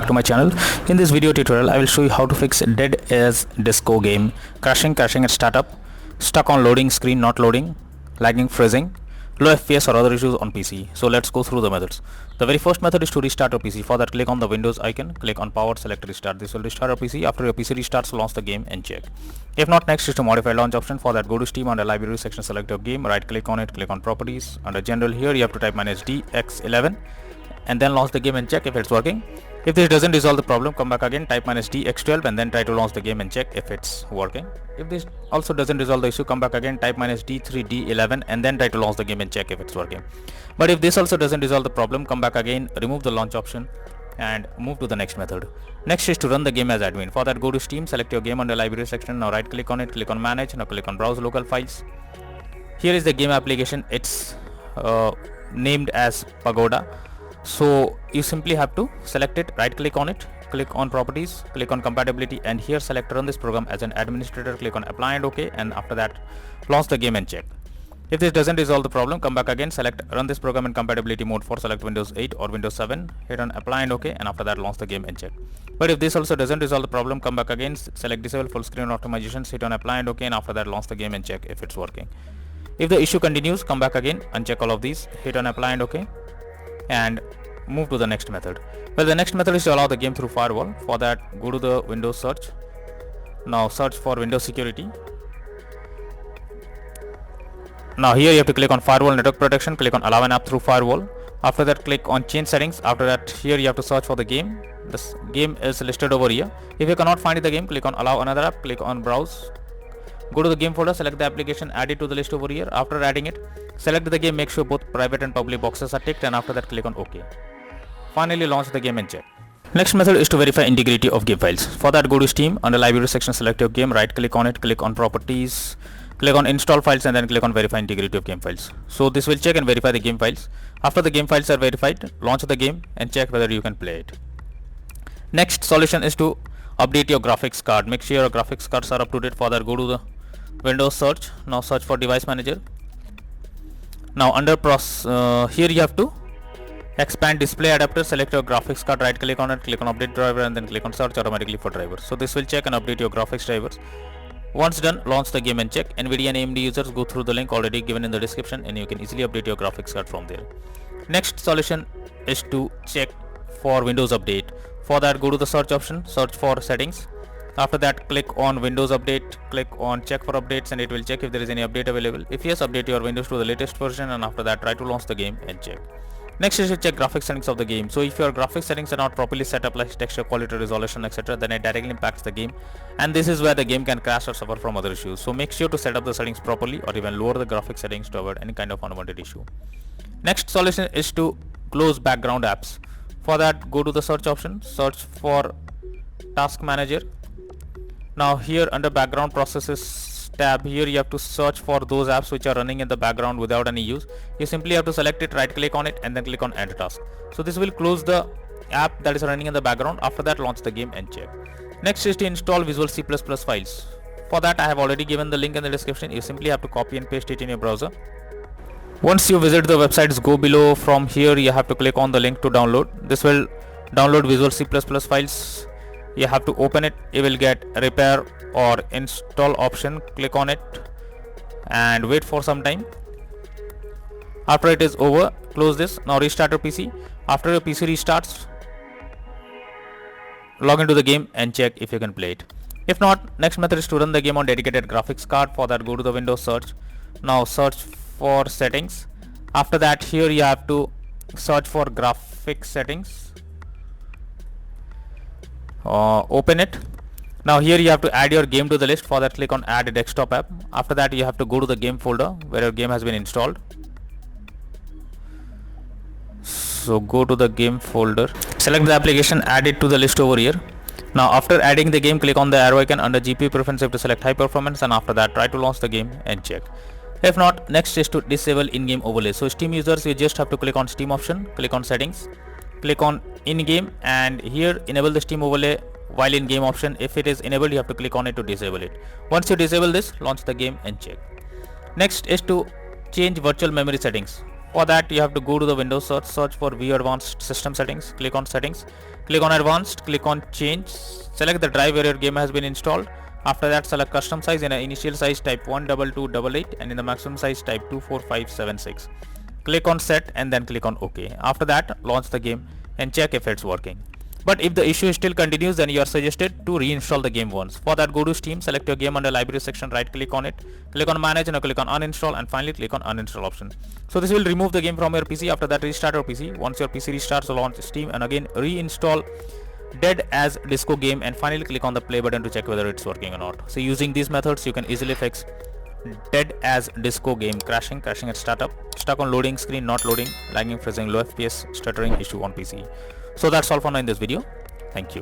back to my channel. In this video tutorial I will show you how to fix dead as disco game, crashing at startup, stuck on loading screen not loading, lagging, freezing, low FPS or other issues on PC. So let's go through the methods. The very first method is to restart your PC. For that, click on the Windows icon, click on power, select restart. This will restart your PC. After your PC restarts, launch the game and check. If not, next is to modify launch option. For that, go to Steam, under library section, select your game, right click on it, click on properties. Under general, here you have to type -d x11 and then launch the game and check if it's working. If this doesn't resolve the problem, come back again, type -d x12 and then try to launch the game and check if it's working. If this also doesn't resolve the issue, come back again, type -d3 d11 and then try to launch the game and check if it's working. But if this also doesn't resolve the problem, come back again, remove the launch option and move to the next method. Next is to run the game as admin. For that, go to Steam, select your game under library section. Now right click on it, click on manage. Now click on browse local files. Here is the game application. It's named as Pagoda. So you simply have to select it, right click on it, click on properties, click on compatibility, and here select run this program as an administrator, click on apply and OK, and after that launch the game and check. If this doesn't resolve the problem, come back again, select run this program in compatibility mode for select Windows 8 or Windows 7, hit on apply and OK, and after that launch the game and check. But if this also doesn't resolve the problem, come back again, select disable full screen optimizations, hit on apply and OK, and after that launch the game and check if it's working. If the issue continues, come back again, uncheck all of these, hit on apply and OK, and move to the next method. Well, the next method is to allow the game through firewall. For that, go to the Windows search. Now search for Windows security. Now here you have to click on firewall network protection, click on allow an app through firewall. After that, click on change settings. After that, here you have to search for the game. This game is listed over here. If you cannot find the game, click on allow another app, click on browse. Go to the game folder, select the application, add it to the list over here. After adding it, select the game, make sure both private and public boxes are ticked, and after that click on OK. Finally launch the game and check. Next method is to verify integrity of game files. For that, go to Steam, under library section, select your game, right click on it, click on properties, click on install files and then click on verify integrity of game files. So this will check and verify the game files. After the game files are verified, launch the game and check whether you can play it. Next solution is to update your graphics card. Make sure your graphics cards are up to date. For that, go to the Windows search. Now search for device manager. Now under here you have to expand display adapter, select your graphics card, right click on it, click on update driver and then click on search automatically for drivers. So this will check and update your graphics drivers. Once done, launch the game and check. Nvidia and AMD users, go through the link already given in the description and you can easily update your graphics card from there. Next solution is to check for Windows update. For that, go to the search option, search for settings. After that, click on Windows Update, click on check for updates and it will check if there is any update available. If yes, update your Windows to the latest version and after that try to launch the game and check. Next is to check graphics settings of the game. So if your graphics settings are not properly set up, like texture quality, resolution, etc., then it directly impacts the game, and this is where the game can crash or suffer from other issues. So make sure to set up the settings properly or even lower the graphics settings to avoid any kind of unwanted issue. Next solution is to close background apps. For that, go to the search option, search for task manager. Now here under background processes tab, here you have to search for those apps which are running in the background without any use. You simply have to select it, right click on it and then click on end task. So this will close the app that is running in the background. After that, launch the game and check. Next is to install Visual C++ files. For that, I have already given the link in the description. You simply have to copy and paste it in your browser. Once you visit the websites, go below. From here you have to click on the link to download. This will download Visual C++ files. You have to open it. You will get repair or install option. Click on it and wait for some time. After it is over, close this. Now restart your PC. After your PC restarts, log into the game and check if you can play it. If not, next method is to run the game on dedicated graphics card. For that, go to the Windows search. Now search for settings. After that, here you have to search for graphics settings. Open it. Now here you have to add your game to the list. For that, click on add a desktop app. After that, you have to go to the game folder where your game has been installed. So go to the game folder, select the application, add it to the list over here. Now after adding the game, click on the arrow icon under GPU preference, you have to select high performance and after that try to launch the game and check. If not, next is to disable in-game overlay. So Steam users, you just have to click on Steam option, click on settings, click on in-game and here enable the Steam overlay while in game option. If it is enabled, you have to click on it to disable it. Once you disable this, launch the game and check. Next is to change virtual memory settings. For that you have to go to the Windows search for view advanced system settings, click on settings, click on advanced, click on change, select the drive where your game has been installed. After that select custom size. In the initial size type 12288 and in the maximum size type 24576. Click on set and then click on OK. After that launch the game and check if it's working. But if the issue still continues, then you are suggested to reinstall the game once. For that go to Steam, select your game under library section, right click on it, click on manage and click on uninstall and finally click on uninstall option. So this will remove the game from your PC. After that restart your PC. Once your PC restarts, launch Steam and again reinstall Dead as Disco game and finally click on the play button to check whether it's working or not. So using these methods you can easily fix Dead as Disco game crashing at startup, stuck on loading screen, not loading, lagging, freezing, low FPS, stuttering issue on PC. So that's all for now in this video. Thank you.